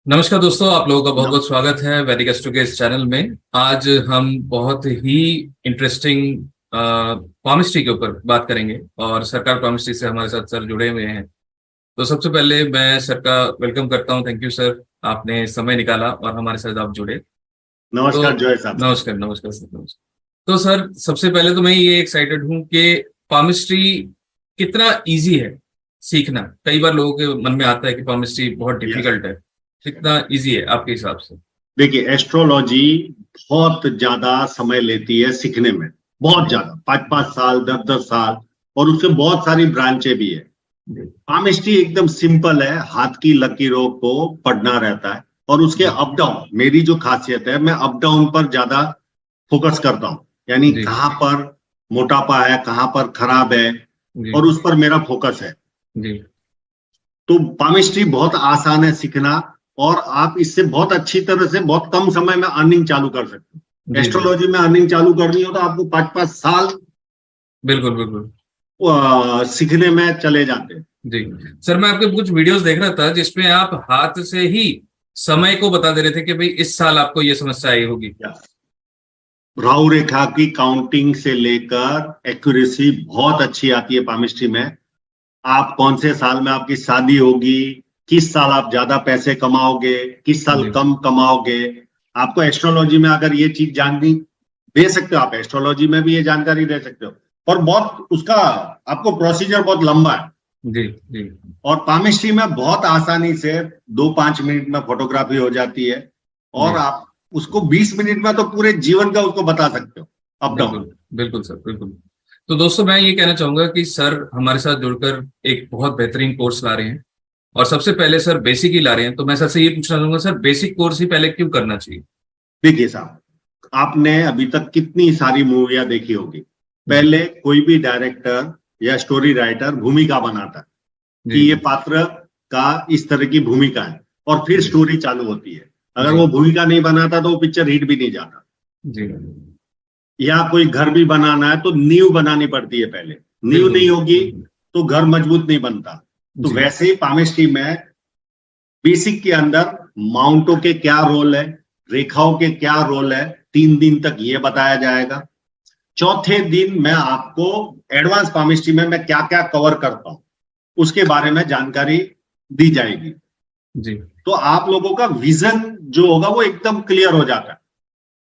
नमस्कार दोस्तों, आप लोगों का बहुत बहुत स्वागत है वैदिक एस्ट्रो के इस चैनल में। आज हम बहुत ही इंटरेस्टिंग पामिस्ट्री के ऊपर बात करेंगे और सरकार पामिस्ट्री से हमारे साथ सर जुड़े हुए हैं। तो सबसे पहले मैं सर का वेलकम करता हूं। थैंक यू सर, आपने समय निकाला और हमारे साथ आप जुड़े। तो नमस्कार जय साहब। नमस्कार नमस्कार सर, नमस्कार। तो सर सबसे पहले तो मैं ये एक्साइटेड हूँ कि पामिस्ट्री कितना इजी है सीखना। कई बार लोगों के मन में आता है कि पामिस्ट्री बहुत यस, डिफिकल्ट है। कितना इजी है आपके हिसाब से? देखिए एस्ट्रोलॉजी बहुत ज्यादा समय लेती है सीखने में। बहुत जी ज्यादा, 5-5 साल, 10-10 साल। और उसके बहुत सारी ब्रांचें भी है। जी पामिस्ट्री एकदम सिंपल है, हाथ की लकीरों को पढ़ना रहता है। और उसके जी अप डाउन, मेरी जो खासियत है, मैं अप डाउन पर ज्यादा फोकस करता हूँ। यानी जी कहाँ पर मोटापा है, कहाँ पर खराब है, जी और उस पर मेरा फोकस है। जी तो पामिस्ट्री बहुत आसान है सीखना। और आप इससे बहुत अच्छी तरह से बहुत कम समय में अर्निंग चालू कर सकते हो। जी जी एस्ट्रोलॉजी में अर्निंग चालू करनी हो तो आपको 5-5 साल बिल्कुल बिल्कुल। सीखने में चले जाते हैं। जी सर, मैं आपके कुछ वीडियोस देख रहा था जिसमें आप हाथ से ही समय को बता दे रहे थे कि भाई इस साल आपको ये समस्या आई होगी। राहु रेखा की काउंटिंग से लेकर एक्यूरेसी बहुत अच्छी आती है पामिस्ट्री में। आप कौन से साल में आपकी शादी होगी, किस साल आप ज्यादा पैसे कमाओगे, किस साल जी कम कमाओगे। आपको एस्ट्रोलॉजी में अगर ये चीज जाननी दे सकते हो, आप एस्ट्रोलॉजी में भी ये जानकारी दे सकते हो। और बहुत उसका आपको प्रोसीजर बहुत लंबा है। जी जी और पामिस्ट्री में बहुत आसानी से 2-5 मिनट में फोटोग्राफी हो जाती है। जी और आप उसको 20 मिनट में तो पूरे जीवन का उसको बता सकते हो, अप डाउन। बिल्कुल बिल्कुल सर, बिल्कुल। तो दोस्तों मैं ये कहना चाहूंगा कि सर हमारे साथ जुड़कर एक बहुत बेहतरीन कोर्स ला रहे हैं। और सबसे पहले सर बेसिक ही ला रहे हैं, तो मैं सर से ये पूछना चाहूंगा, सर बेसिक कोर्स ही पहले क्यों करना चाहिए? देखिए साहब, आपने अभी तक कितनी सारी मूवियां देखी होगी। जी पहले कोई भी डायरेक्टर या स्टोरी राइटर भूमिका बनाता है कि जी ये जी पात्र का इस तरह की भूमिका है, और फिर जी स्टोरी चालू होती है। अगर जी वो भूमिका नहीं बनाता तो वो पिक्चर हिट भी नहीं जाता। जी या कोई घर भी बनाना है तो नींव बनानी पड़ती है पहले। नींव बिल्कुल नहीं होगी बिल्कुल। तो घर मजबूत नहीं बनता। तो जी वैसे ही पामिस्ट्री में बेसिक के अंदर माउंटों के क्या रोल है, रेखाओं के क्या रोल है, 3 दिन तक ये बताया जाएगा। चौथे दिन मैं आपको एडवांस पामिस्ट्री में मैं क्या क्या कवर करता हूं उसके बारे में जानकारी दी जाएगी। जी तो आप लोगों का विजन जो होगा वो एकदम क्लियर हो जाता है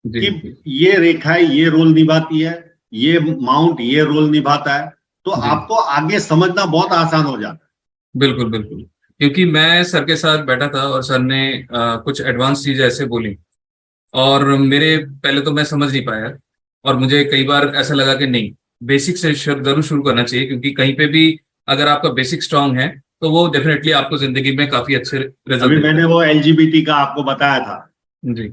जी कि जी ये रेखाएं ये रोल निभाती है, ये माउंट ये रोल निभाता है। तो जी आपको आगे समझना बहुत आसान हो जाता बिल्कुल बिल्कुल। क्योंकि मैं सर के साथ बैठा था और सर ने कुछ एडवांस चीजें ऐसे बोली, और मेरे पहले तो मैं समझ नहीं पाया। और मुझे कई बार ऐसा लगा कि नहीं, बेसिक से जरूर शुरू करना चाहिए, क्योंकि कहीं पे भी अगर आपका बेसिक स्ट्रांग है तो वो डेफिनेटली आपको जिंदगी में काफी अच्छे है। रिजल्ट अभी देता मैंने वो एलजीबीटी का आपको बताया था, है। जी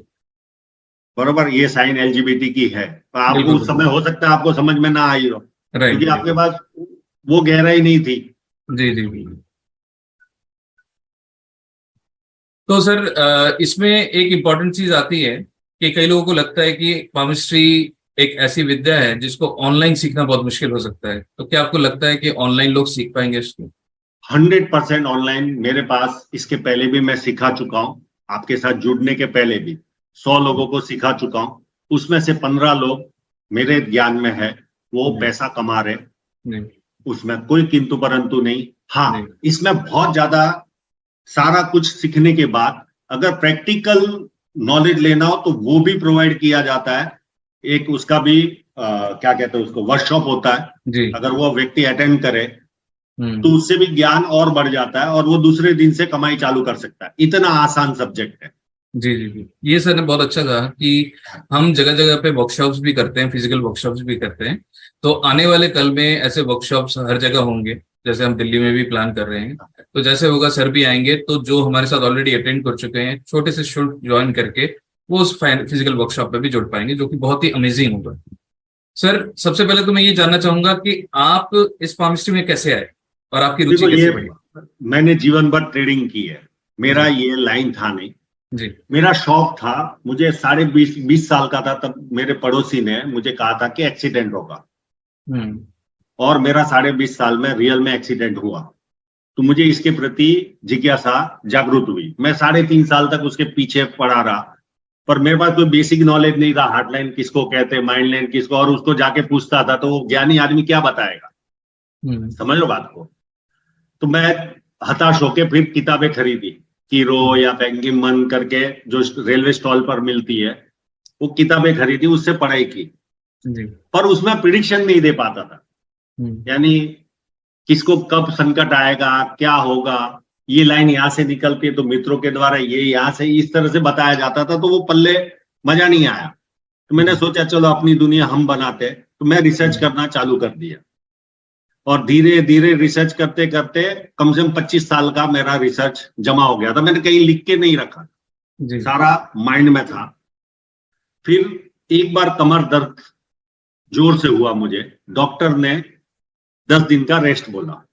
बरोबर, ये साइन एलजीबीटी की है। तो आपको बिल्कुल उस समय बिल्कुल। हो सकता है आपको समझ में ना आई हो, राइट क्योंकि राइट। आपके पास वो गहराई नहीं थी। जी जी जी। तो सर इसमें एक इम्पॉर्टेंट चीज आती है कि कई लोगों को लगता है कि केमिस्ट्री एक ऐसी विद्या है जिसको ऑनलाइन सीखना बहुत मुश्किल हो सकता है। तो क्या आपको लगता है कि ऑनलाइन लोग सीख पाएंगे इसको? 100% ऑनलाइन। मेरे पास इसके पहले भी मैं सिखा चुका हूँ, आपके साथ जुड़ने के पहले भी 100 लोगों को सिखा चुका हूँ। उसमें से 15 लोग मेरे ज्ञान में है, वो जी पैसा कमा रहे। जी उसमें कोई किंतु परंतु नहीं। हाँ, जी इसमें बहुत ज्यादा सारा कुछ सीखने के बाद अगर प्रैक्टिकल नॉलेज लेना हो तो वो भी प्रोवाइड किया जाता है। एक उसका भी क्या कहते हैं उसको, वर्कशॉप होता है। जी। अगर वो व्यक्ति अटेंड करे तो हम्म। उससे भी ज्ञान और बढ़ जाता है, और वो दूसरे दिन से कमाई चालू कर सकता है। इतना आसान सब्जेक्ट है। जी जी जी, ये सर ने बहुत अच्छा कहा कि हम जगह जगह पे वर्कशॉप्स भी करते हैं, फिजिकल वर्कशॉप्स भी करते हैं। तो आने वाले कल में ऐसे वर्कशॉप्स हर जगह होंगे, जैसे हम दिल्ली में भी प्लान कर रहे हैं। तो जैसे होगा सर भी आएंगे, तो जो हमारे साथ ऑलरेडी अटेंड कर चुके हैं छोटे से शुल्क ज्वाइन करके वो उस फिजिकल वर्कशॉप पे भी जुड़ पाएंगे, जो कि बहुत ही अमेजिंग होगा। सर सबसे पहले तो मैं ये जानना चाहूंगा कि आप इस केमिस्ट्री में कैसे आए और आपकी रुचि देखो, ये कैसे बढ़ी? मैंने जीवन भर ट्रेडिंग की है। मेरा जी ये लाइन था नहीं। जी मेरा शौक था। मुझे 20.5 साल का था तब मेरे पड़ोसी ने मुझे कहा था कि एक्सीडेंट होगा। हम्म। और मेरा 20.5 साल में रियल में एक्सीडेंट हुआ। तो मुझे इसके प्रति जिज्ञासा जागृत हुई। मैं 3.5 साल तक उसके पीछे पड़ा रहा, पर मेरे पास कोई बेसिक नॉलेज नहीं था, हार्टलाइन किसको कहते हैं, माइंड लाइन किसको, और उसको जाके पूछता था तो वो ज्ञानी आदमी क्या बताएगा। समझ लो बात को। तो मैं हताश होके फिर किताबें खरीदी, कीरो या बैंकिंग मन करके जो रेलवे स्टॉल पर मिलती है, वो किताबें खरीदी, उससे पढ़ाई की। पर उसमें प्रिडिक्शन नहीं दे पाता था, यानी किसको कब संकट आएगा, क्या होगा, ये लाइन यहां से निकलती है तो मित्रों के द्वारा ये यहां से इस तरह से बताया जाता था, तो वो पल्ले मजा नहीं आया। तो मैंने सोचा चलो अपनी दुनिया हम बनाते, तो मैं रिसर्च करना चालू कर दिया। और धीरे धीरे रिसर्च करते करते कम से कम 25 साल का मेरा रिसर्च जमा हो गया था। मैंने कहीं लिख के नहीं रखा, सारा माइंड में था। फिर एक बार कमर दर्द जोर से हुआ मुझे, डॉक्टर ने 10 दिन का रेस्ट बोला।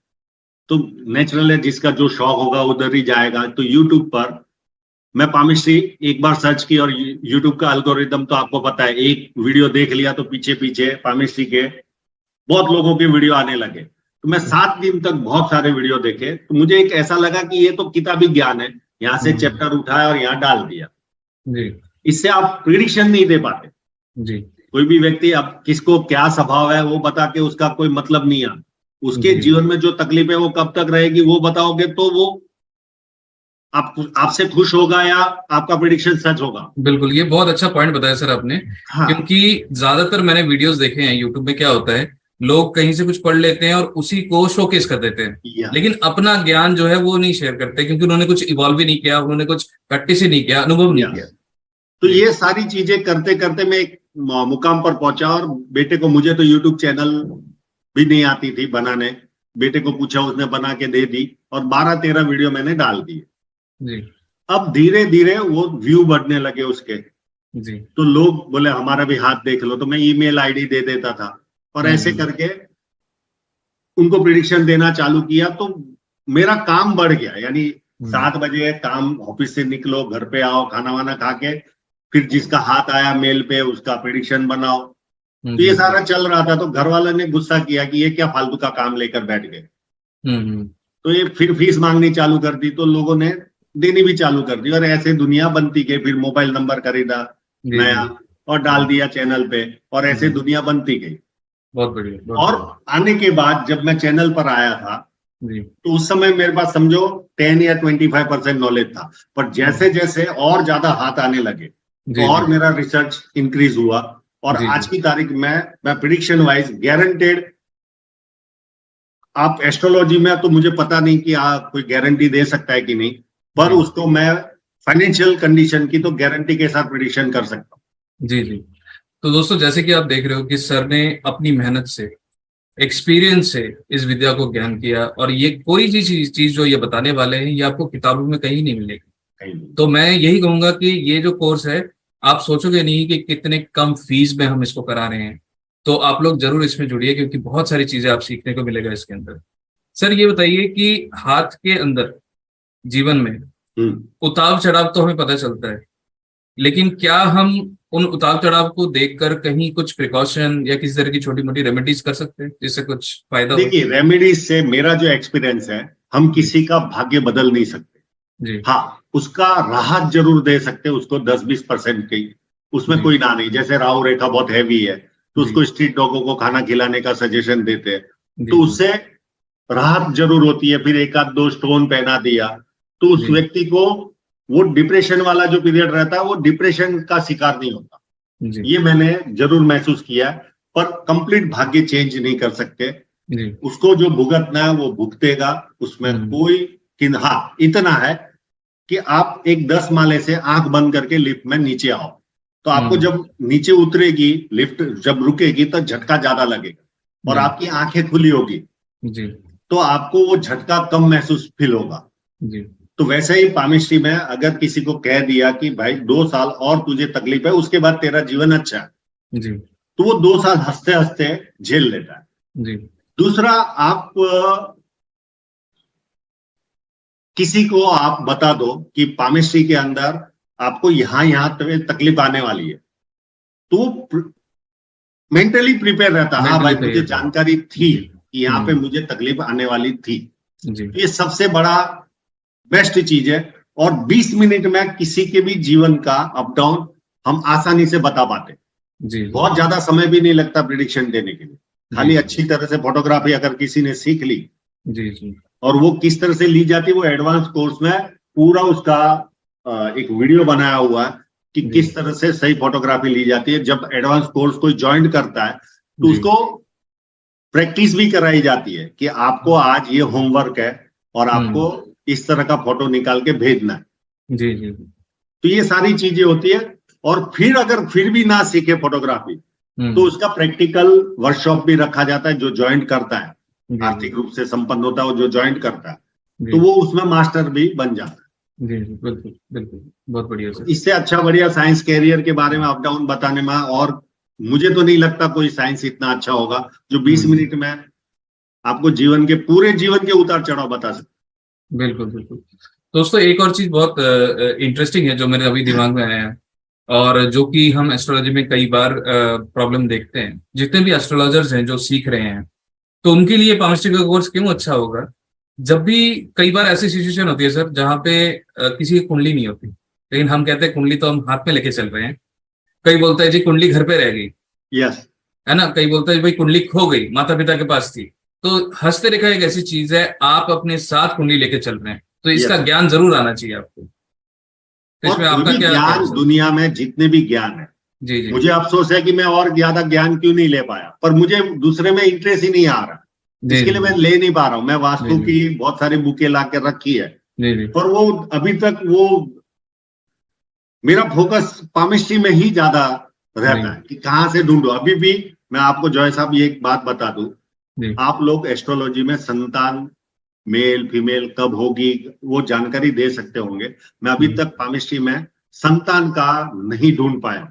तो नेचुरल है, जिसका जो शौक होगा उधर ही जाएगा। तो यूट्यूब पर मैं पामिस्ट्री एक बार सर्च की, और यूट्यूब का एल्गोरिदम तो आपको पता है, एक वीडियो देख लिया तो पीछे पीछे पामिस्ट्री के बहुत लोगों के वीडियो आने लगे। तो मैं 7 दिन तक बहुत सारे वीडियो देखे, तो मुझे एक ऐसा लगा कि ये तो किताबी ज्ञान है, यहां से चैप्टर उठाया और यहाँ डाल दिया। इससे आप प्रिडिक्शन नहीं दे पाते। कोई भी व्यक्ति अब किसको क्या स्वभाव है वो बता के उसका कोई मतलब नहीं है। उसके जीवन में जो तकलीफ है वो कब तक रहेगी वो बताओगे तो वो आपसे खुश होगा या आपका प्रेडिक्शन सच होगा। बिल्कुल, ये बहुत अच्छा पॉइंट बताया सर आपने। हाँ। क्योंकि ज्यादातर मैंने वीडियोस देखे हैं यूट्यूब में, क्या होता है लोग कहीं से कुछ पढ़ लेते हैं और उसी को शोकेस कर देते हैं, लेकिन अपना ज्ञान जो है वो नहीं शेयर करते, क्योंकि उन्होंने कुछ इवॉल्व ही नहीं किया, उन्होंने कुछ प्रैक्टिस ही नहीं किया, अनुभव नहीं किया। तो ये सारी चीजें करते करते मैं एक मुकाम पर पहुंचा। और बेटे को, मुझे तो यूट्यूब चैनल भी नहीं आती थी बनाने, बेटे को पूछा, उसने बना के दे दी, और 12-13 वीडियो मैंने डाल दिए। अब धीरे धीरे वो व्यू बढ़ने लगे उसके। तो लोग बोले हमारा भी हाथ देख लो, तो मैं ईमेल आईडी दे देता था, और ऐसे करके उनको प्रेडिक्शन देना चालू किया। तो मेरा काम बढ़ गया, यानी 7 बजे काम ऑफिस से निकलो, घर पे आओ, खाना वाना खा के फिर जिसका हाथ आया मेल पे उसका प्रेडिक्शन बनाओ। तो ये सारा चल रहा था। तो घर वालों ने गुस्सा किया कि ये क्या फालतू का काम लेकर बैठ गए। तो ये फिर फीस मांगनी चालू कर दी, तो लोगों ने देनी भी चालू कर दी, और ऐसे दुनिया बनती गई। फिर मोबाइल नंबर खरीदा नया और डाल दिया चैनल पे, और ऐसे दुनिया बनती गई। बहुत बढ़िया। और आने के बाद जब मैं चैनल पर आया था तो उस समय मेरे पास समझो 10 या 25% नॉलेज था, पर जैसे जैसे और ज्यादा हाथ आने लगे तो और मेरा रिसर्च इंक्रीज हुआ। और आज की तारीख में मैं प्रेडिक्शन वाइज गारंटेड, आप एस्ट्रोलॉजी में तो मुझे पता नहीं कि कोई गारंटी दे सकता है कि नहीं, पर उसको मैं फाइनेंशियल कंडीशन की तो गारंटी के साथ प्रेडिक्शन कर सकता हूँ। जी। तो दोस्तों, जैसे कि आप देख रहे हो कि सर ने अपनी मेहनत से, एक्सपीरियंस से इस विद्या को ज्ञान किया, और ये कोई चीज जो ये बताने वाले हैं ये आपको किताबों में कहीं नहीं मिलेगी। तो मैं यही कहूंगा कि ये जो कोर्स है, आप सोचोगे नहीं कि कितने कम फीस में हम इसको करा रहे हैं। तो आप लोग जरूर इसमें जुड़िए, क्योंकि बहुत सारी चीजें आप सीखने को मिलेगा इसके अंदर। सर ये बताइए कि हाथ के अंदर जीवन में उतार चढ़ाव तो हमें पता चलता है, लेकिन क्या हम उन उतार चढ़ाव को देखकर कहीं कुछ प्रिकॉशन या किसी तरह की छोटी मोटी रेमेडीज कर सकते हैं जिससे कुछ फायदा हो? देखिए, रेमेडीज से मेरा जो एक्सपीरियंस है, हम किसी का भाग्य बदल नहीं सकते। हाँ, उसका राहत जरूर दे सकते, उसको 10-20% की, उसमें कोई ना नहीं। जैसे राहु रेखा बहुत हैवी है तो उसको स्ट्रीट डॉगों को खाना खिलाने का सजेशन देते हैं, तो उससे राहत जरूर होती है। फिर 1-2 स्टोन पहना दिया तो उस व्यक्ति को वो डिप्रेशन वाला जो पीरियड रहता है वो डिप्रेशन का शिकार नहीं होता। ये मैंने जरूर महसूस किया। पर कंप्लीट भाग्य चेंज नहीं कर सकते, उसको जो भुगतना है वो भुगतेगा, उसमें कोई हाँ, इतना है कि आप एक 10 माले से आंख बंद करके लिफ्ट में नीचे आओ, तो आपको जब नीचे उतरेगी लिफ्ट, जब रुकेगी तो झटका ज्यादा लगेगा, और आपकी आंखें खुली होगी तो आपको वो झटका कम महसूस फील होगा। तो वैसे ही पामिस्ट्री में अगर किसी को कह दिया कि भाई 2 साल और तुझे तकलीफ है, उसके बाद तेरा जीवन अच्छा है, तो वो 2 साल हंसते हंसते झेल लेता है। दूसरा, आप किसी को आप बता दो कि पामिस्ट्री के अंदर आपको यहां तकलीफ आने वाली है, तो मेंटली प्रिपेयर रहता है। हाँ भाई, मुझे जानकारी थी कि यहाँ पे मुझे तकलीफ आने वाली थी, जी ये सबसे बड़ा बेस्ट चीज है। और 20 मिनट में किसी के भी जीवन का अप डाउन हम आसानी से बता पाते। जी बहुत ज्यादा समय भी नहीं लगता प्रिडिक्शन देने के लिए। खाली जी अच्छी तरह से फोटोग्राफी अगर किसी ने सीख ली, जी जी और वो किस तरह से ली जाती है, वो एडवांस कोर्स में पूरा उसका एक वीडियो बनाया हुआ है कि जी किस तरह से सही फोटोग्राफी ली जाती है। जब एडवांस कोर्स कोई ज्वाइन करता है तो जी उसको प्रैक्टिस भी कराई जाती है कि आपको आज ये होमवर्क है और आपको इस तरह का फोटो निकाल के भेजना है। जी जी तो ये सारी चीजें होती है। और फिर अगर फिर भी ना सीखे फोटोग्राफी, तो उसका प्रैक्टिकल वर्कशॉप भी रखा जाता है। जो ज्वाइन करता है, जी आर्थिक रूप से संपन्न होता है, वो जो ज्वाइन करता है, तो जी वो उसमें मास्टर भी बन जाता है। जी जी बिल्कुल बिल्कुल, बहुत बढ़िया तो सर। इससे अच्छा बढ़िया साइंस कैरियर के बारे में अप डाउन बताने में, और मुझे तो नहीं लगता कोई साइंस इतना अच्छा होगा जो 20 मिनट में आपको जीवन के पूरे जीवन के उतार चढ़ाव बता सकते। बिल्कुल बिल्कुल। दोस्तों एक और चीज बहुत इंटरेस्टिंग है जो मेरे अभी दिमाग में आया है, और जो कि हम एस्ट्रोलॉजी में कई बार प्रॉब्लम देखते हैं। जितने भी एस्ट्रोलॉजर्स हैं जो सीख रहे हैं, तो उनके लिए पामिस्ट्री का कोर्स क्यों अच्छा होगा। जब भी कई बार ऐसी सिचुएशन होती है सर जहाँ पे किसी की कुंडली नहीं होती, लेकिन हम कहते हैं कुंडली तो हम हाथ में लेके चल रहे हैं। कई बोलता है जी कुंडली घर पे रह गई, यस। है ना। कई बोलता है भाई कुंडली खो गई, माता पिता के पास थी। तो हस्त रेखा एक ऐसी चीज है, आप अपने साथ कुंडली लेके चल रहे हैं, तो इसका यस। ज्ञान जरूर आना चाहिए आपको। तो और इसमें कोई आपका भी क्या कहना है ज्ञान सर? दुनिया में, जितने भी ज्ञान है, जी जी मुझे अफसोस है कि मैं और ज्यादा ज्ञान क्यों नहीं ले पाया, पर मुझे दूसरे में इंटरेस्ट ही नहीं आ रहा। जी इसके लिए जी मैं ले नहीं पा रहा हूं। मैं जी वास्तु जी की बहुत सारी बुकें ला के रखी है, जी जी पर वो अभी तक वो मेरा फोकस पामिस्ट्री में ही ज्यादा जी रहता है कि कहाँ से ढूंढो। अभी भी मैं आपको जॉय साहब ये एक बात बता दूं, जी आप लोग एस्ट्रोलॉजी में संतान मेल फीमेल कब होगी वो जानकारी दे सकते होंगे। मैं अभी जी तक पामिस्ट्री में संतान का नहीं ढूंढ पाया।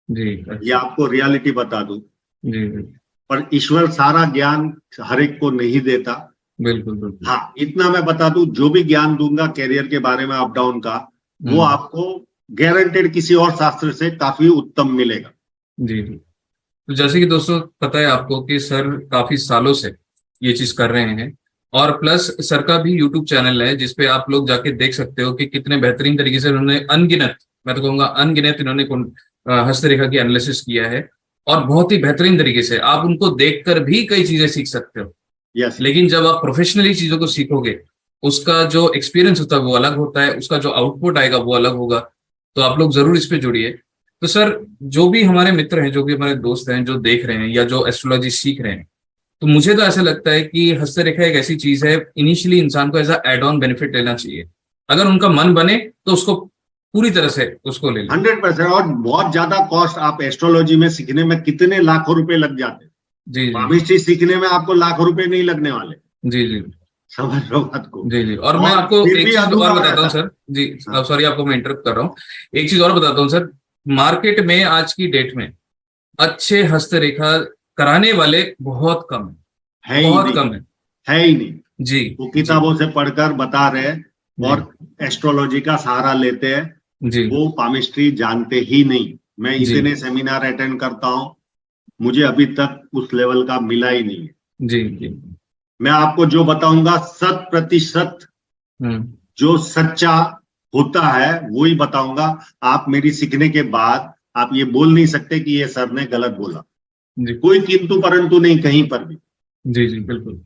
जी, ये अच्छा। आपको रियलिटी बता दूं। जी जी पर ईश्वर सारा ज्ञान हर एक को नहीं देता। बिल्कुल बिल्कुल। हाँ, इतना मैं बता दूं, जो भी ज्ञान दूंगा कैरियर के बारे में अप डाउन का, वो हम्म। आपको गारंटेड किसी और शास्त्र से काफी उत्तम मिलेगा। जी जी। तो जैसे कि दोस्तों पता है आपको कि सर काफी सालों से ये चीज कर रहे हैं, और प्लस सर का भी यूट्यूब चैनल है जिसपे आप लोग जाके देख सकते हो कि कितने बेहतरीन तरीके से उन्होंने अनगिनत, मैं तो कहूंगा अनगिनत, इन्होंने हस्तरेखा की एनालिसिस किया है। और बहुत ही बेहतरीन तरीके से आप उनको देखकर भी कई चीजें सीख सकते हो। यस। लेकिन जब आप प्रोफेशनली चीजों को सीखोगे, उसका जो एक्सपीरियंस होता है वो अलग होता है, उसका जो आउटपुट आएगा वो अलग होगा। तो आप लोग जरूर इस पे जुड़िए। तो सर जो भी हमारे मित्र हैं, जो भी हमारे दोस्त हैं जो देख रहे हैं या जो एस्ट्रोलॉजी सीख रहे हैं, तो मुझे तो ऐसा लगता है कि हस्तरेखा एक ऐसी चीज है, इनिशियली इंसान को as a add on benefit लेना चाहिए। अगर उनका मन बने तो उसको पूरी तरह से उसको ले लें। 100%। और बहुत ज्यादा कॉस्ट, आप एस्ट्रोलॉजी में सीखने में कितने लाखों रुपए लग जाते हैं। जी जी पामिस्ट्री सीखने में आपको लाखों रुपए नहीं लगने वाले। जी जी समझ लो बात को। जी जी। और मैं और आपको फिर एक भी चीज और अधूरा बताता हूँ रहता है। सर जी। हाँ। सॉरी आपको मैं इंटरप्ट कर रहा हूँ। एक चीज और बताता हूँ सर। मार्केट में आज की डेट में अच्छे हस्तरेखा कराने वाले बहुत कम है है, ही बहुत नहीं। कम है। है ही नहीं। जी वो जी किताबों से पढ़कर बता रहे हैं जी और एस्ट्रोलॉजी का सहारा लेते हैं। जी वो पामिस्ट्री जानते ही नहीं। मैं जी इतने सेमिनार अटेंड करता हूं, मुझे अभी तक उस लेवल का मिला ही नहीं है। जी जी। मैं आपको जो बताऊंगा 100% हम्म। जो सच्चा होता है वो ही बताऊंगा। आप मेरी सीखने के बाद आप ये बोल नहीं सकते कि ये सर ने गलत बोला। जी कोई किंतु परंतु नहीं कहीं पर भी। जी जी बिल्कुल।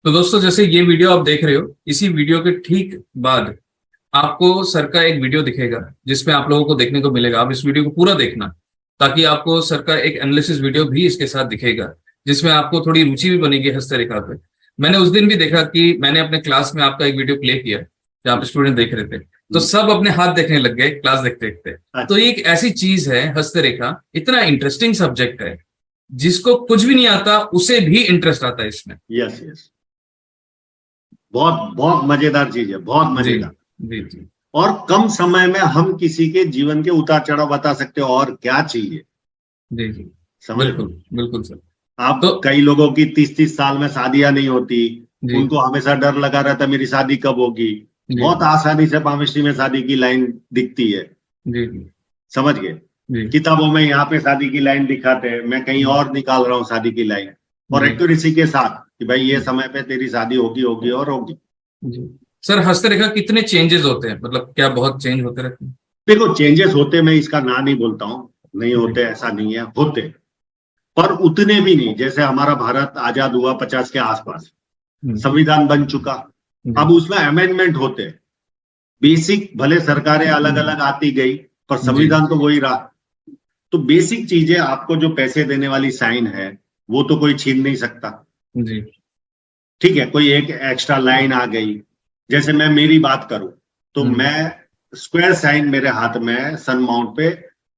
तो दोस्तों जैसे ये वीडियो आप देख रहे हो, इसी वीडियो के ठीक बाद आपको सर का एक वीडियो दिखेगा जिसमें आप लोगों को देखने को मिलेगा। आप इस वीडियो को पूरा देखना, ताकि आपको सर का एक एनालिसिस वीडियो भी इसके साथ दिखेगा, जिसमें आपको थोड़ी रुचि भी बनेगी हस्तरेखा पे। मैंने उस दिन भी देखा कि मैंने अपने क्लास में आपका एक वीडियो प्ले किया जहाँ पे स्टूडेंट देख रहे थे, तो सब अपने हाथ देखने लग गए क्लास देखते देखते। तो अच्छा। ये एक ऐसी चीज है हस्तरेखा, इतना इंटरेस्टिंग सब्जेक्ट है, जिसको कुछ भी नहीं आता उसे भी इंटरेस्ट आता है इसमें। Yes yes. बहुत बहुत मजेदार चीज है, बहुत जी मजेदार। जी जी और कम समय में हम किसी के जीवन के उतार चढ़ाव बता सकते हो, और क्या चाहिए। जी जी समझ लो। बिल्कुल बिल्कुल सर। आप तो कई लोगों की 30-30 साल में शादियां नहीं होती। जी उनको हमेशा डर लगा रहता है मेरी शादी कब होगी। जी बहुत आसानी से पामिस्ट्री में शादी की लाइन दिखती है। जी जी समझ गए। जी किताबों में यहाँ पे शादी की लाइन दिखाते हैं, मैं कहीं और निकाल रहा हूँ शादी की लाइन, और जी एक्यूरेसी के साथ कि भाई ये जी समय पे तेरी शादी होगी होगी और होगी। जी सर, हस्तरेखा कितने चेंजेस होते हैं, मतलब क्या बहुत चेंज होते रहते हैं? देखो, चेंजेस होते, मैं इसका ना नहीं बोलता हूँ, नहीं जी। होते ऐसा नहीं है, होते, पर उतने भी नहीं। जैसे हमारा भारत आजाद हुआ 50 के आसपास, संविधान बन चुका, जी। अब उसमें अमेंडमेंट होते हैं। बेसिक भले सरकारें अलग अलग आती गई, पर जी। संविधान तो वही रहा। तो बेसिक चीजें, आपको जो पैसे देने वाली साइन है, वो तो कोई छीन नहीं सकता। जी। ठीक है, कोई एक एक्स्ट्रा लाइन आ गई, जैसे मैं मेरी बात करूं, तो मैं स्क्वायर साइन मेरे हाथ में है सन माउंट पे,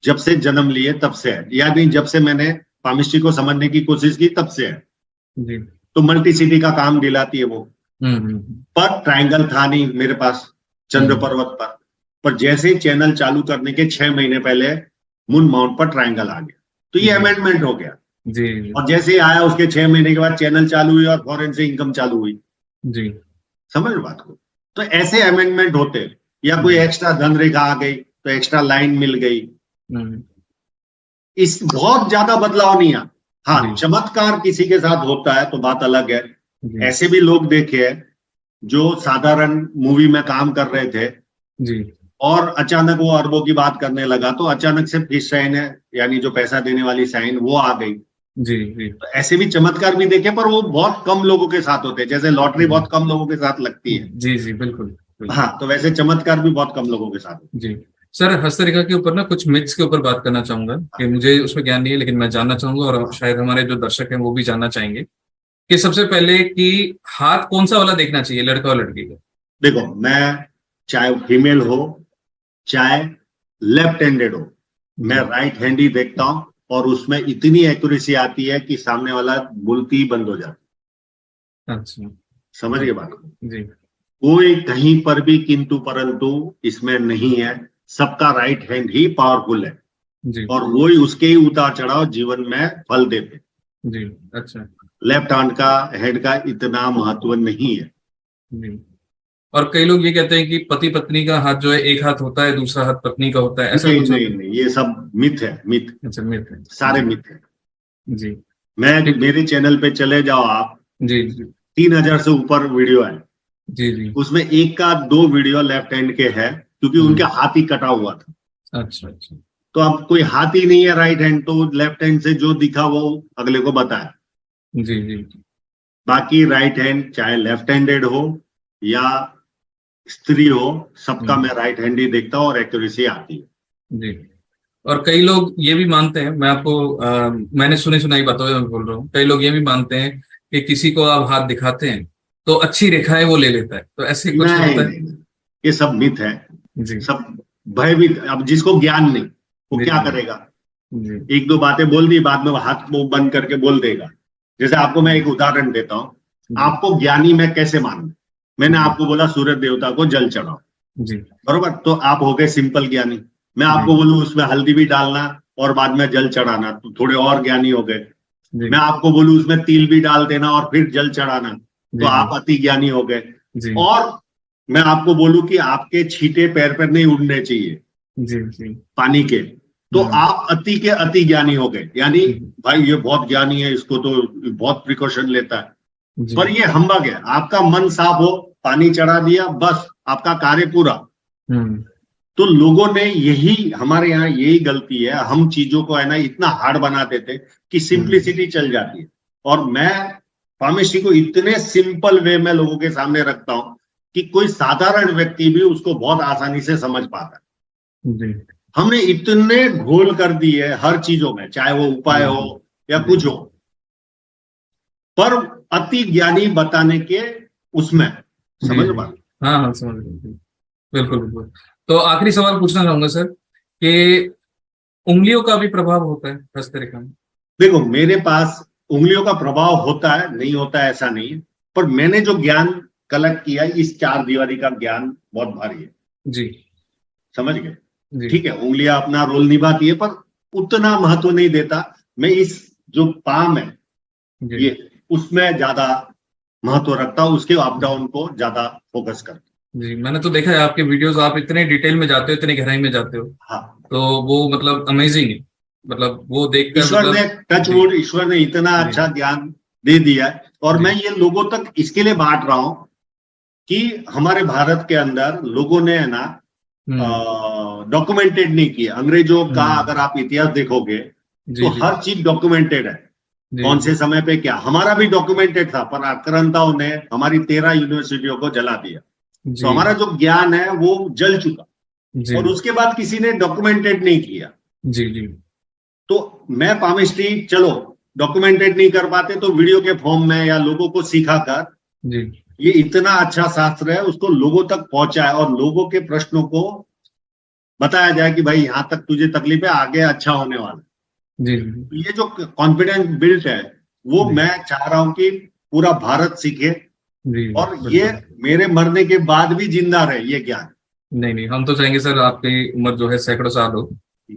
जब से जन्म लिए तब से है, यानी जब से मैंने पामिस्ट्री को समझने की कोशिश की तब से है। जी। तो मल्टीसिटी का काम दिलाती है वो। हम्म। पर ट्रायंगल था नहीं मेरे पास चंद्र पर्वत पर जैसे ही चैनल चालू करने के 6 महीने पहले मून माउंट पर ट्रायंगल आ गया, तो ये जी। अमेंडमेंट हो गया। जी। और जैसे ही आया उसके 6 महीने के बाद चैनल चालू हुई और फॉरेन से इनकम चालू हुई। जी। समझ लो बात को। तो ऐसे अमेंडमेंट होते हैं, या कोई जी। एक्स्ट्रा धन रेखा आ गई तो एक्स्ट्रा लाइन मिल गई। हम्म। इस बहुत ज्यादा बदलाव नहीं आया। हाँ, जी। चमत्कार किसी के साथ होता है तो बात अलग है। जी। ऐसे भी लोग देखे हैं जो साधारण मूवी में काम कर रहे थे, जी। और अचानक वो अरबों की बात करने लगा, तो अचानक से फिश साइन है, यानी जो पैसा देने वाली साइन, वो आ गई। जी। जी। तो ऐसे भी चमत्कार भी देखे, पर वो बहुत कम लोगों के साथ होते हैं। जैसे लॉटरी बहुत कम लोगों के साथ लगती है, जी। जी बिल्कुल बिल्कुल। हाँ, तो वैसे चमत्कार भी बहुत कम लोगों के साथ होते जी सर, हस्तरेखा के ऊपर ना कुछ मिथ्स के ऊपर बात करना चाहूंगा कि मुझे उसमें ज्ञान नहीं है, लेकिन मैं जानना चाहूंगा और शायद हमारे जो दर्शक हैं वो भी जानना चाहेंगे कि सबसे पहले कि हाथ कौन सा वाला देखना चाहिए, लड़का और लड़की का? हैं। देखो, मैं चाहे फीमेल हो चाहे लेफ्ट हैंडेड हो, मैं जी। राइट हैंड ही देखता हूं, और उसमें इतनी एक्यूरेसी आती है कि सामने वाला बोलती ही बंद हो जाता। अच्छा। समझ जी। गए बात को। जी। कोई कहीं पर भी किंतु परंतु इसमें नहीं है। सबका राइट हैंड ही पावरफुल है, जी। और वो ही उसके ही उतार चढ़ाव जीवन में फल देते। जी। अच्छा। लेफ्ट हैंड का इतना महत्व नहीं है। जी। और कई लोग ये कहते हैं कि पति पत्नी का हाथ जो है एक हाथ होता है, दूसरा हाथ पत्नी का होता है, ऐसा नहीं कुछ नहीं होता है? नहीं, ये सब मिथ है, मिथ, अच्छा, मिथ है। सारे जी। मिथ है। जी। मैं, ठीक। मेरे चैनल पे चले जाओ आप, जी। जी। 3000 से ऊपर वीडियो है, जी। जी। उसमें एक का दो वीडियो लेफ्ट हैंड के है, क्योंकि उनके हम्म। हाथ ही कटा हुआ था। अच्छा अच्छा। तो अब कोई हाथ ही नहीं है राइट हैंड, तो लेफ्ट हैंड से जो दिखा वो अगले को बताया। जी। जी। बाकी राइट हैंड चाहे लेफ्ट हैंडेड हो या स्त्री हो, सबका हम्म। मैं राइट हैंड ही देखता हूँ, और एक्यूरेसी आती है। जी। और कई लोग ये भी मानते हैं, मैं आपको मैंने सुनी सुनाई बातों में बोल रहा हूँ, कई लोग ये भी मानते हैं कि किसी को आप हाथ दिखाते हैं तो अच्छी रेखाएं वो ले लेता है, तो ऐसे कुछ नहीं होता है? नहीं नहीं, ये सब मिथ है, जी। सब भयभीत। अब जिसको ज्ञान नहीं, वो जी। क्या जी। करेगा? जी। एक दो बातें बोल दी, बाद में वो हाथ मुंह बंद करके बोल देगा। जैसे आपको मैं एक उदाहरण देता हूँ, जी। आपको ज्ञानी मैं कैसे मानूं? मैंने जी। आपको बोला सूर्य देवता को जल चढ़ाओ, जी। बरोबर? तो आप हो गए सिंपल ज्ञानी। मैं जी। आपको बोलूं उसमें हल्दी भी डालना और बाद में जल चढ़ाना, तो थोड़े और ज्ञानी हो गए। जी। मैं आपको बोलूं उसमें तिल भी डाल देना और फिर जल चढ़ाना, तो जी। आप अति ज्ञानी हो गए। जी। और मैं आपको बोलूं कि आपके छींटे पैर पर नहीं उड़ने चाहिए जी। जी। पानी के, तो हम्म। आप अति के अति ज्ञानी हो गए। यानी हम्म। भाई ये बहुत ज्ञानी है, इसको तो बहुत प्रिकॉशन लेता है। जी। पर ये हम्बग है। आपका मन साफ हो, पानी चढ़ा दिया, बस आपका कार्य पूरा। हम्म। तो लोगों ने यही, हमारे यहाँ यही गलती है, हम चीजों को है ना इतना हार्ड बना देते कि हम्म। सिंप्लिसिटी चल जाती है। और मैं फार्मेसी को इतने सिंपल वे में लोगों के सामने रखता हूं कि कोई साधारण व्यक्ति भी उसको बहुत आसानी से समझ पाता है। जी। हमने इतने घोल कर दिए हर चीजों में, चाहे वो उपाय हो या जी। कुछ हो, पर अति ज्ञानी बताने के उसमें, जी। समझ लो जी। बात। हाँ हाँ, समझ गए। बिल्कुल बिल्कुल। तो आखिरी सवाल पूछना चाहूंगा सर कि उंगलियों का भी प्रभाव होता है हस्तरेखा में? देखो, मेरे पास उंगलियों का प्रभाव होता है, नहीं होता है ऐसा नहीं है, पर मैंने जो ज्ञान कलेक्ट किया है, इस चार दीवारी का ज्ञान बहुत भारी है। जी। समझ गए? जी। ठीक है, उंगलियां अपना रोल निभाती है, पर उतना महत्व नहीं देता। मैं इस जो पाम है जी। ये, उसमें ज्यादा महत्व रखता हूं, उसके अप डाउन को ज्यादा फोकस करता जी, मैंने तो देखा है आपके वीडियोस, आप इतने डिटेल में जाते हो, इतने गहराई में जाते हो, हूं। हाँ, तो वो मतलब अमेजिंग है, मतलब वो देखकर ईश्वर ने, मतलब। Touch ji. वुड, ईश्वर ने इतना जी। अच्छा ज्ञान दे दिया है, और जी। मैं ये लोगों तक इसके लिए बांट रहा हूं कि हमारे भारत के अंदर लोगों ने है ना डॉक्यूमेंटेड नहीं किया। अंग्रेजों का अगर आप इतिहास देखोगे जी तो जी हर चीज डॉक्यूमेंटेड है, जी कौन से समय पे क्या। हमारा भी डॉक्यूमेंटेड था, पर आक्रांताओं ने हमारी 13 यूनिवर्सिटियों को जला दिया, तो जी हमारा जो ज्ञान है वो जल चुका। जी और उसके बाद किसी ने डॉक्यूमेंटेड नहीं किया। जी जी तो मैं पामिस्ट्री, चलो डॉक्यूमेंटेड नहीं कर पाते तो वीडियो के फॉर्म में या लोगों को सिखा कर, जी ये इतना अच्छा शास्त्र है उसको लोगों तक पहुंचाए और लोगों के प्रश्नों को बताया जाए कि भाई यहां तक तुझे तकलीफ है, आगे अच्छा होने वाला है। जी तो ये जो कॉन्फिडेंस बिल्ट है वो जी मैं चाह रहा हूं कि पूरा भारत सीखे, जी और ये बिल्कुल। मेरे मरने के बाद भी जिंदा रहे ये ज्ञान। नहीं नहीं, हम तो चाहेंगे सर आपकी उम्र जो है सैकड़ों साल हो।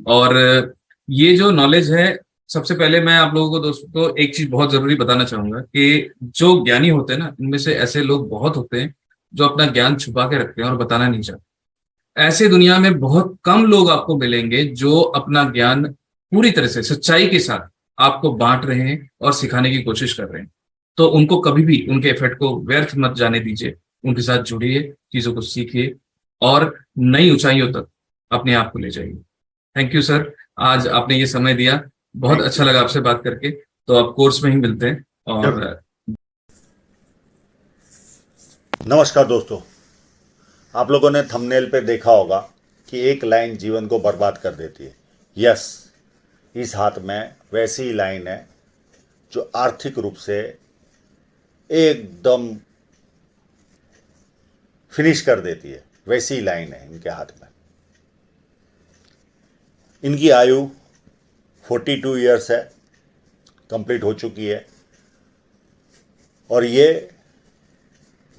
और ये जो नॉलेज है, सबसे पहले मैं आप लोगों को दोस्तों एक चीज बहुत जरूरी बताना चाहूंगा कि जो ज्ञानी होते हैं ना, इनमें से ऐसे लोग बहुत होते हैं जो अपना ज्ञान छुपा के रखते हैं और बताना नहीं चाहते। ऐसे दुनिया में बहुत कम लोग आपको मिलेंगे जो अपना ज्ञान पूरी तरह से सच्चाई के साथ आपको बांट रहे हैं और सिखाने की कोशिश कर रहे हैं। तो उनको कभी भी उनके एफर्ट को व्यर्थ मत जाने दीजिए। उनके साथ जुड़िए, चीजों को सीखिए और नई ऊंचाइयों तक अपने आप को ले जाइए। थैंक यू सर, आज आपने ये समय दिया, बहुत थैंक अच्छा यू। लगा आपसे बात करके। तो आप कोर्स में ही मिलते हैं। और नमस्कार दोस्तों, आप लोगों ने थंबनेल पे देखा होगा कि एक लाइन जीवन को बर्बाद कर देती है। यस, इस हाथ में वैसी ही लाइन है जो आर्थिक रूप से एकदम फिनिश कर देती है। वैसी ही लाइन है इनके हाथ में। इनकी आयु 42 ईयर्स है, कंप्लीट हो चुकी है, और ये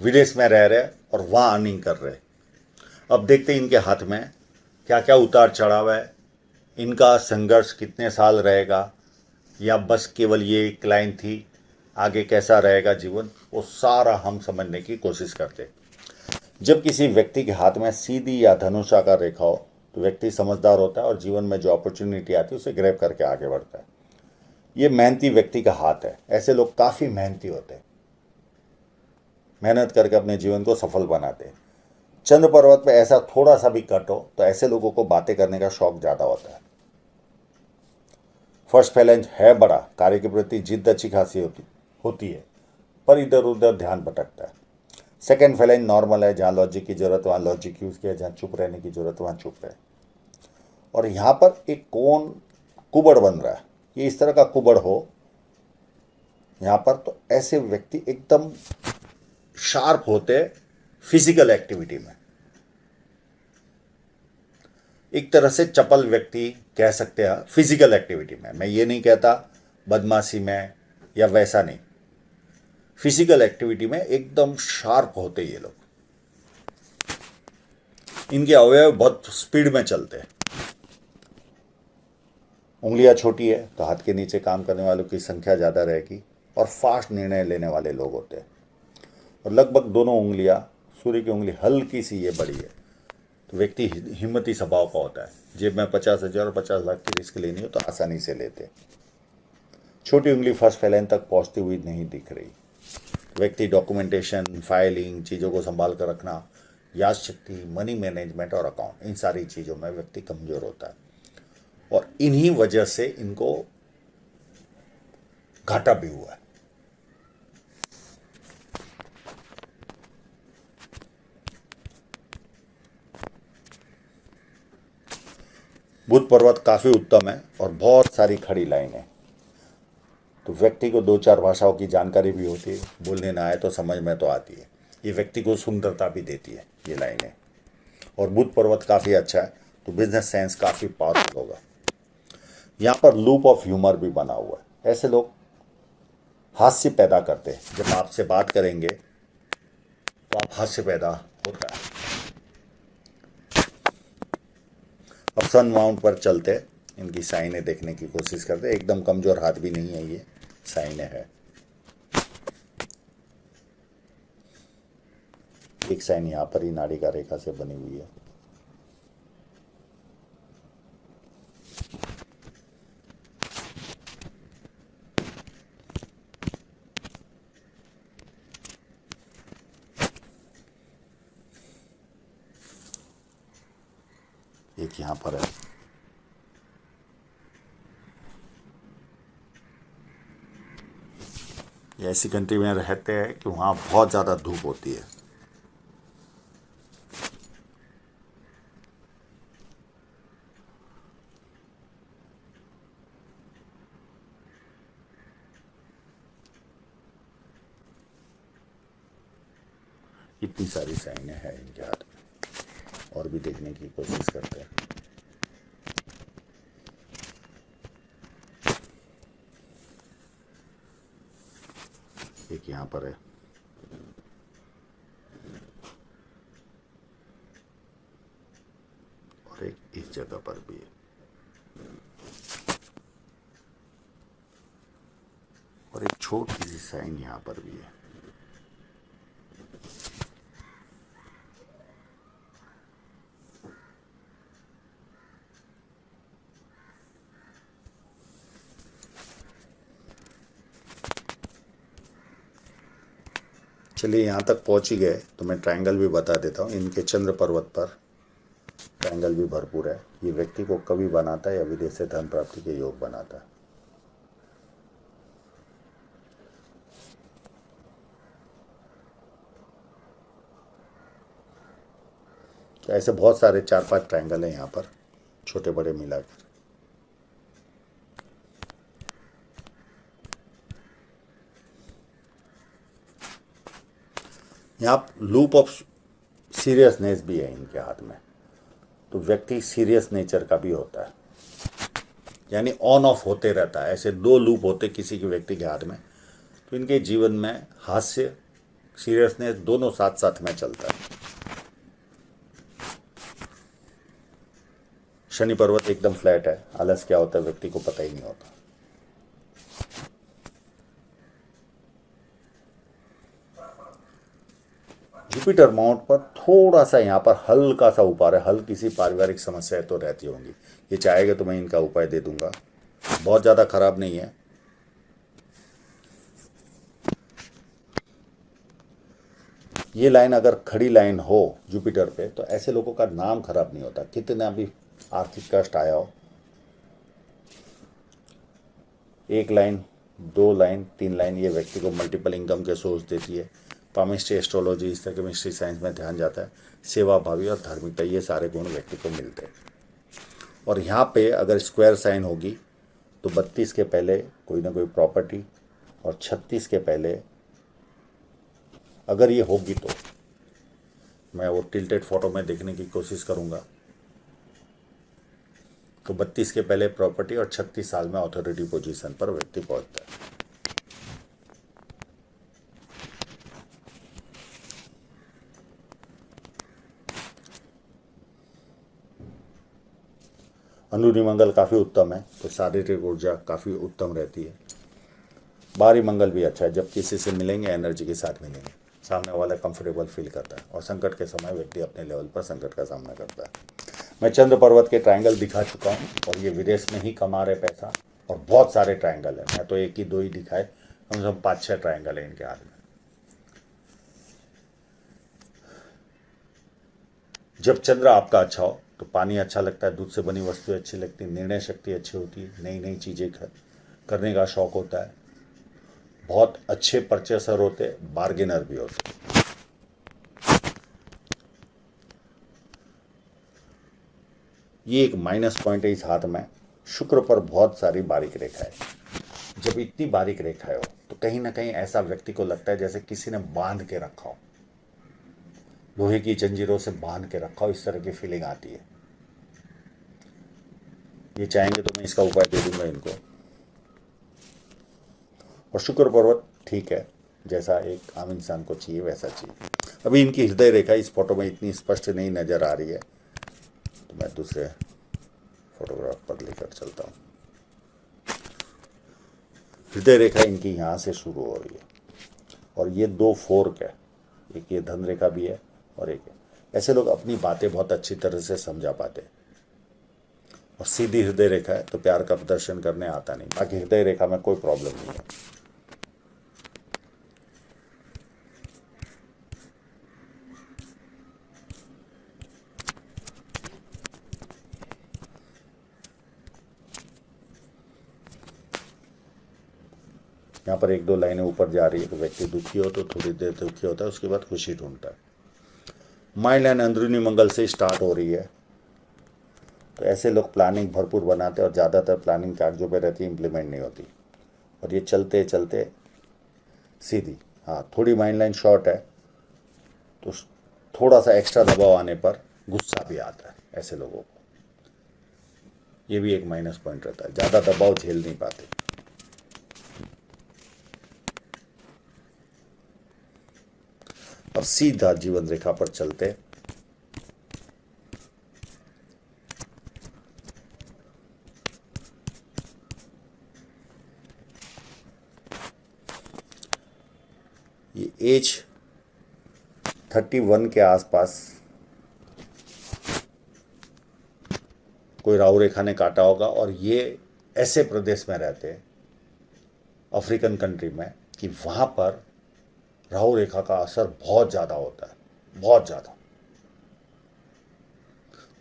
विदेश में रह रहे और वहाँ अर्निंग कर रहे। अब देखते हैं इनके हाथ में क्या क्या उतार चढ़ाव है, इनका संघर्ष कितने साल रहेगा, या बस केवल ये एक लाइन थी, आगे कैसा रहेगा जीवन, वो सारा हम समझने की कोशिश करते। जब किसी व्यक्ति के हाथ में सीधी या धनुषाकार रेखा हो तो व्यक्ति समझदार होता है और जीवन में जो अपॉर्चुनिटी आती है उसे ग्रैब करके आगे बढ़ता है। ये मेहनती व्यक्ति का हाथ है। ऐसे लोग काफ़ी मेहनती होते हैं, मेहनत करके अपने जीवन को सफल बनाते हैं। चंद्र पर्वत पे ऐसा थोड़ा सा भी कट हो तो ऐसे लोगों को बातें करने का शौक ज़्यादा होता है। फर्स्ट फैलेंज है बड़ा, कार्य के प्रति जिद्द अच्छी खासी होती है, पर इधर उधर ध्यान भटकता है। सेकेंड फैलेंज नॉर्मल है, जहाँ लॉजिक की जरूरत वहाँ लॉजिक यूज किया, जहाँ चुप रहने की जरूरत वहाँ चुप रहे। और यहाँ पर एक कौन कुबड़ बन रहा है, ये इस तरह का कुबड़ हो यहाँ पर, तो ऐसे व्यक्ति एकदम शार्प होते फिजिकल एक्टिविटी में। एक तरह से चपल व्यक्ति कह सकते हैं फिजिकल एक्टिविटी में। मैं ये नहीं कहता बदमाशी में या वैसा नहीं, फिजिकल एक्टिविटी में एकदम शार्प होते ये लोग। इनके अवयव बहुत स्पीड में चलते हैं। उंगलियां छोटी है तो हाथ के नीचे काम करने वालों की संख्या ज़्यादा रहेगी, और फास्ट निर्णय लेने वाले लोग होते हैं। और लगभग दोनों उंगलियां, सूर्य की उंगली हल्की सी ये बड़ी है, तो व्यक्ति हिम्मती स्वभाव का होता है। जेब में 50,000 और 50 लाख की रिस्क लेनी हो तो आसानी से लेते। छोटी उंगली फर्स्ट फैलेंज तक पहुंचती हुई नहीं दिख रही। व्यक्ति डॉक्यूमेंटेशन, फाइलिंग, चीज़ों को संभाल कर रखना, याद शक्ति, मनी मैनेजमेंट और अकाउंट, इन सारी चीज़ों में व्यक्ति कमज़ोर होता है, और इन्हीं वजह से इनको घाटा भी हुआ है। बुध पर्वत काफ़ी उत्तम है और बहुत सारी खड़ी लाइन है, तो व्यक्ति को 2-4 भाषाओं की जानकारी भी होती है, बोलने ना आए तो समझ में तो आती है। ये व्यक्ति को सुंदरता भी देती है ये लाइनें। और बुध पर्वत काफ़ी अच्छा है तो बिजनेस सेंस काफ़ी पावरफुल होगा। यहाँ पर लूप ऑफ ह्यूमर भी बना हुआ है। ऐसे लोग हास्य पैदा करते हैं। जब आपसे बात करेंगे तो आप हास्य पैदा होता है। अब सन माउंट पर चलते इनकी साइनें देखने की कोशिश करते। एकदम कमज़ोर हाथ भी नहीं है, ये साइनें है। एक साइन यहाँ पर ही नाड़ी का रेखा से बनी हुई है। एक यहाँ पर है। ये ऐसी कंट्री में रहते हैं कि वहाँ बहुत ज़्यादा धूप होती है। इतनी सारी साइनें हैं इनके हाथ में, और भी देखने की कोशिश करते हैं। एक यहाँ पर है, और एक इस जगह पर भी है, और एक छोटी सी साइन यहाँ पर भी है। चलिए यहाँ तक पहुँच ही गए तो मैं ट्रायंगल भी बता देता हूँ। इनके चंद्र पर्वत पर ट्रायंगल भी भरपूर है। ये व्यक्ति को कवि बनाता है या विदेश से धन प्राप्ति के योग बनाता है। तो ऐसे बहुत सारे 4-5 ट्रायंगल हैं यहाँ पर, छोटे बड़े मिलाकर। यहाँ लूप ऑफ सीरियसनेस भी है इनके हाथ में, तो व्यक्ति सीरियस नेचर का भी होता है, यानी ऑन ऑफ होते रहता है। ऐसे 2 लूप होते किसी के व्यक्ति के हाथ में, तो इनके जीवन में हास्य सीरियसनेस दोनों साथ साथ में चलता है। शनि पर्वत एकदम फ्लैट है, आलस क्या होता है व्यक्ति को पता ही नहीं होता। जुपिटर माउंट पर थोड़ा सा यहाँ पर हल्का सा ऊपर है, हल्की सी पारिवारिक समस्याएं तो रहती होंगी। ये चाहेगा तो मैं इनका उपाय दे दूंगा, बहुत ज़्यादा खराब नहीं है। ये लाइन अगर खड़ी लाइन हो जुपिटर पे तो ऐसे लोगों का नाम खराब नहीं होता, कितना भी आर्थिक कष्ट आया हो। 1 लाइन, 2 लाइन, 3 लाइन ये व्यक्ति को मल्टीपल इनकम के सोर्स देती है। पामिस्ट्री, एस्ट्रोलॉजी, इस तरह केमिस्ट्री साइंस में ध्यान जाता है। सेवा भावी और धार्मिकता, ये सारे गुण व्यक्ति को मिलते हैं। और यहाँ पे अगर स्क्वायर साइन होगी तो 32 के पहले कोई ना कोई प्रॉपर्टी, और 36 के पहले अगर ये होगी तो मैं वो टिल्टेड फोटो में देखने की कोशिश करूँगा। तो 32 के पहले प्रॉपर्टी और 36 साल में अथॉरिटी पोजीशन पर व्यक्ति पहुँचता है। अनुनी मंगल काफ़ी उत्तम है, तो शारीरिक ऊर्जा काफ़ी उत्तम रहती है। बाहरी मंगल भी अच्छा है, जब किसी से मिलेंगे एनर्जी के साथ मिलेंगे, सामने वाला कंफर्टेबल फील करता है, और संकट के समय व्यक्ति अपने लेवल पर संकट का सामना करता है। मैं चंद्र पर्वत के ट्रायंगल दिखा चुका हूँ, और ये विदेश में ही कमा रहे पैसा, और बहुत सारे ट्रायंगल है। मैं तो 1 ही 2 ही दिखाए, कम से कम 5-6 ट्रायंगल है इनके हाथ में। जब चंद्र आपका अच्छा हो तो पानी अच्छा लगता है, दूध से बनी वस्तुएं अच्छी लगती है, निर्णय शक्ति अच्छी होती है, नई नई चीज़ें करने का शौक होता है, बहुत अच्छे परचेसर होते, बार्गेनर भी होते। ये एक माइनस पॉइंट है इस हाथ में। शुक्र पर बहुत सारी बारीक रेखा है। जब इतनी बारीक रेखा हो तो कहीं ना कहीं ऐसा व्यक्ति को लगता है जैसे किसी ने बांध के रखा हो, लोहे की जंजीरों से बांध के रखा हो, इस तरह की फीलिंग आती है। ये चाहेंगे तो मैं इसका उपाय दे दूंगा इनको। और शुक्र पर्वत ठीक है, जैसा एक आम इंसान को चाहिए वैसा चाहिए। अभी इनकी हृदय रेखा इस फोटो में इतनी स्पष्ट नहीं नज़र आ रही है, तो मैं दूसरे फोटोग्राफ पर लेकर चलता हूँ। हृदय रेखा इनकी यहाँ से शुरू हो रही है, और ये 2 फोर्क है, एक ये धन रेखा भी है और एक है। ऐसे लोग अपनी बातें बहुत अच्छी तरह से समझा पाते हैं। और सीधी हृदय रेखा है तो प्यार का प्रदर्शन करने आता नहीं। बाकी हृदय रेखा में कोई प्रॉब्लम नहीं है। यहाँ पर एक दो लाइनें ऊपर जा रही है तो व्यक्ति दुखी हो तो थोड़ी देर दुखी होता है, उसके बाद खुशी ढूंढता है। माइंड लाइन अंदरूनी मंगल से स्टार्ट हो रही है, तो ऐसे लोग प्लानिंग भरपूर बनाते हैं और ज़्यादातर प्लानिंग कागजों पे रहती है, इम्प्लीमेंट नहीं होती, और ये चलते चलते सीधी। हाँ, थोड़ी माइंड लाइन शॉर्ट है तो थोड़ा सा एक्स्ट्रा दबाव आने पर गुस्सा भी आता है ऐसे लोगों को, ये भी एक माइनस पॉइंट रहता है, ज़्यादा दबाव झेल नहीं पाते। और सीधा जीवन रेखा पर चलते ये एज 31 के आसपास कोई राहु रेखा ने काटा होगा, और ये ऐसे प्रदेश में रहते हैं अफ्रीकन कंट्री में कि वहाँ पर राहु रेखा का असर बहुत ज़्यादा होता है, बहुत ज़्यादा।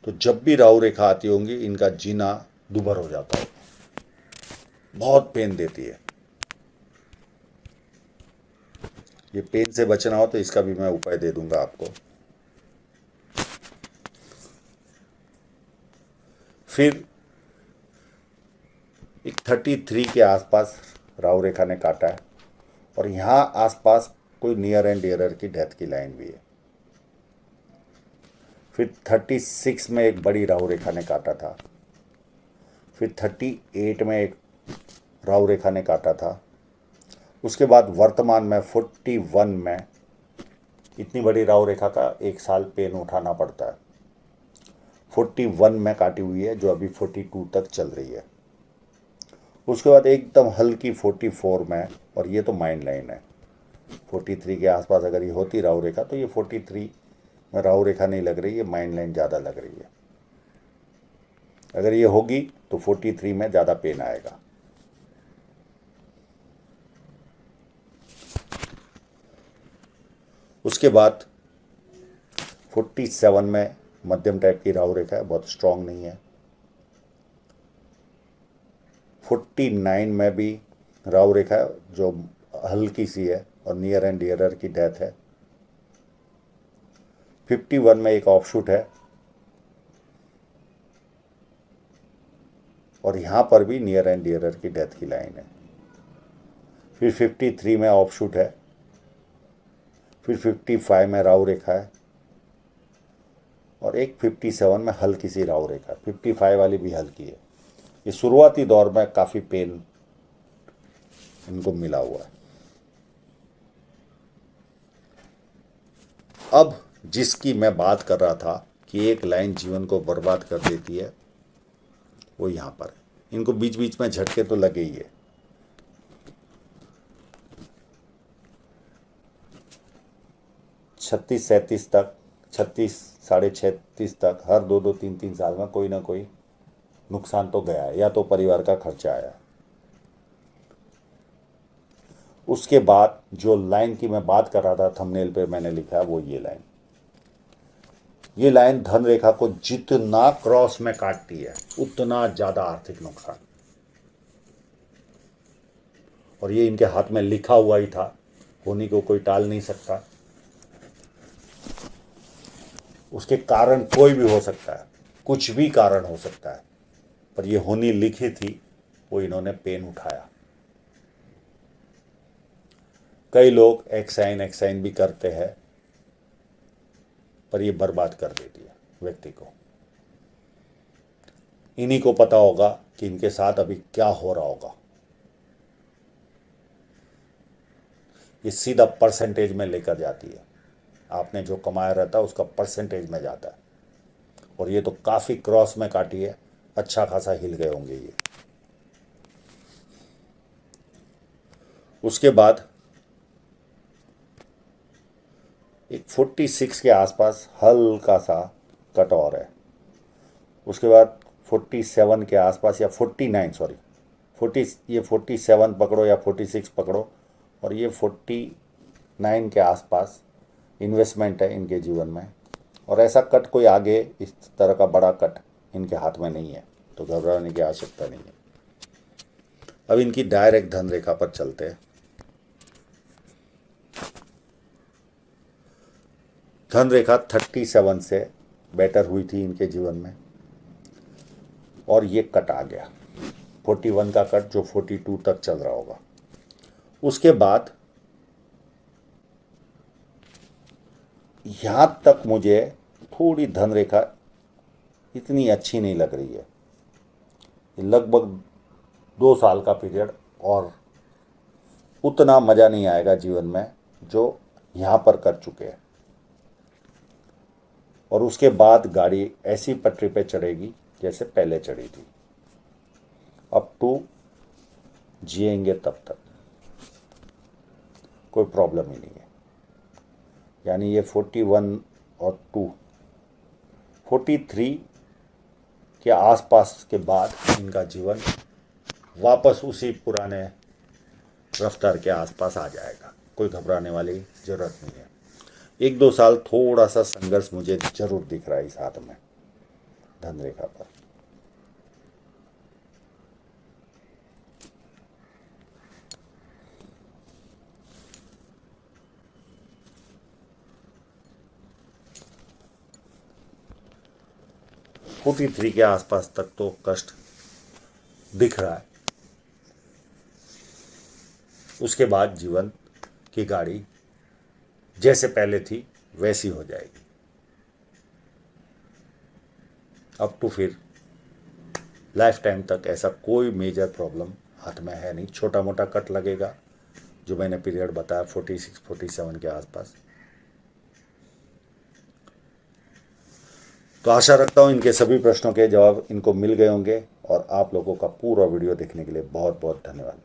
तो जब भी राहु रेखा आती होंगी इनका जीना दुभर हो जाता होगा, बहुत पेन देती है। ये पेन से बचना हो तो इसका भी मैं उपाय दे दूंगा आपको। फिर एक 33 के आसपास राहु रेखा ने काटा है, और यहाँ आसपास कोई नियर एंड डियरर की डेथ की लाइन भी है। फिर 36 में एक बड़ी राहु रेखा ने काटा था, फिर 38 में एक राहु रेखा ने काटा था, उसके बाद वर्तमान में 41 में इतनी बड़ी राहु रेखा का एक साल पेन उठाना पड़ता है। 41 में काटी हुई है जो अभी 42 तक चल रही है। उसके बाद एकदम हल्की 44 में, और ये तो माइंड लाइन है, 43 के आसपास अगर ये होती राहु रेखा तो ये 43 में राहु रेखा नहीं लग रही है, माइंड लाइन ज़्यादा लग रही है। अगर ये होगी तो 43 में ज़्यादा पेन आएगा। उसके बाद 47 में मध्यम टाइप की राहु रेखा है, बहुत स्ट्रांग नहीं है। 49 में भी राहु रेखा है जो हल्की सी है और नियर एंड डियरर की डेथ है। 51 में एक ऑफशूट है, और यहाँ पर भी नियर एंड डियरर की डेथ की लाइन है। फिर 53 में ऑफशूट है, फिर 55 में राहु रेखा है, और एक 57 में हल्की सी राहु रेखा। 55 वाली भी हल्की है। ये शुरुआती दौर में काफ़ी पेन इनको मिला हुआ है। अब जिसकी मैं बात कर रहा था कि एक लाइन जीवन को बर्बाद कर देती है, वो यहाँ पर है। इनको बीच बीच में झटके तो लगे ही है। छत्तीस 37 तक, 36 साढ़े 36 तक, हर 2-2 3-3 साल में कोई ना कोई नुकसान तो गया है, या तो परिवार का खर्चा आया। उसके बाद जो लाइन की मैं बात कर रहा था थंबनेल पे मैंने लिखा है वो ये लाइन धन रेखा को जितना क्रॉस में काटती है उतना ज़्यादा आर्थिक नुकसान, और ये इनके हाथ में लिखा हुआ ही था, होने को कोई टाल नहीं सकता। उसके कारण कोई भी हो सकता है, कुछ भी कारण हो सकता है, पर ये होनी लिखी थी, वो इन्होंने पेन उठाया। कई लोग एक्साइन भी करते हैं, पर ये बर्बाद कर देती है व्यक्ति को। इन्हीं को पता होगा कि इनके साथ अभी क्या हो रहा होगा। ये सीधा परसेंटेज में लेकर जाती है, आपने जो कमाया रहता है उसका परसेंटेज में जाता है, और ये तो काफ़ी क्रॉस में काटी है, अच्छा खासा हिल गए होंगे ये। उसके बाद एक 46 के आसपास हल्का सा कट और है। उसके बाद 47 के आसपास, या 49 सॉरी 40, ये 47 पकड़ो या 46 पकड़ो, और ये 49 के आसपास इन्वेस्टमेंट है इनके जीवन में। और ऐसा कट कोई आगे इस तरह का बड़ा कट इनके हाथ में नहीं है, तो घबराने की आवश्यकता नहीं है। अब इनकी डायरेक्ट धन रेखा पर चलते हैं। धन रेखा 37 से बेटर हुई थी इनके जीवन में, और ये कट आ गया 41 का कट, जो 42 तक चल रहा होगा। उसके बाद यहाँ तक मुझे थोड़ी धन रेखा इतनी अच्छी नहीं लग रही है। लगभग 2 साल का पीरियड, और उतना मज़ा नहीं आएगा जीवन में जो यहाँ पर कर चुके हैं। और उसके बाद गाड़ी ऐसी पटरी पे चढ़ेगी जैसे पहले चढ़ी थी, अप टू जिएंगे तब तक कोई प्रॉब्लम ही नहीं है। यानी ये 41 और 2 43 के आसपास के बाद इनका जीवन वापस उसी पुराने रफ्तार के आसपास आ जाएगा। कोई घबराने वाली ज़रूरत नहीं है। 1-2 साल थोड़ा सा संघर्ष मुझे जरूर दिख रहा है इस हाथ में धन रेखा पर। फोर्टी 43 के आसपास तक तो कष्ट दिख रहा है। उसके बाद जीवन की गाड़ी जैसे पहले थी वैसी हो जाएगी। अब तो फिर लाइफ टाइम तक ऐसा कोई मेजर प्रॉब्लम हाथ में है नहीं। छोटा मोटा कट लगेगा जो मैंने पीरियड बताया 46-47 के आसपास। तो आशा रखता हूँ इनके सभी प्रश्नों के जवाब इनको मिल गए होंगे, और आप लोगों का पूरा वीडियो देखने के लिए बहुत बहुत धन्यवाद।